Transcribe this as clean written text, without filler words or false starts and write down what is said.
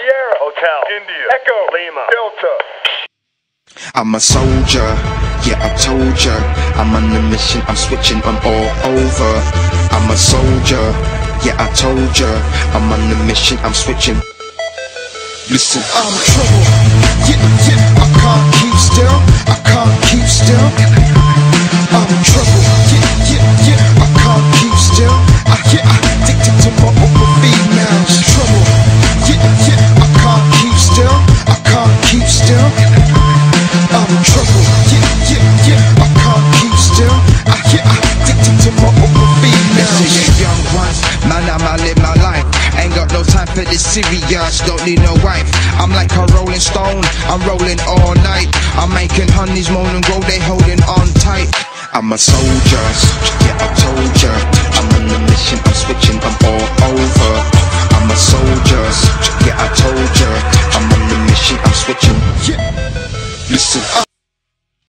Sierra Hotel, India, Echo, Lima, Delta. I'm a soldier, yeah, I told ya. I'm on a mission, I'm switching, I'm all over. I'm a soldier, yeah, I told ya. I'm on a mission, I'm switching. Listen, I'm trouble, yeah, I can't keep still, I can't keep still. I'm trouble, yeah, I can't keep still. I'm addicted to my other females. Trouble, yeah, I can't keep still, I can't keep still. I'm in trouble, yeah, I can't keep still. I'm addicted to my other females. Listen, young ones, man, I'ma live my life. Ain't got no time for this serious, don't need no wife. I'm like a rolling stone, I'm rolling all night. I'm making honeys moan and grow, they holding on tight. I'm a soldier, yeah, I told ya. I'm on a mission, I'm switching, I'm all over. I'm a soldier, yeah, I told ya. I'm on a mission, I'm switching. Yeah. Listen up.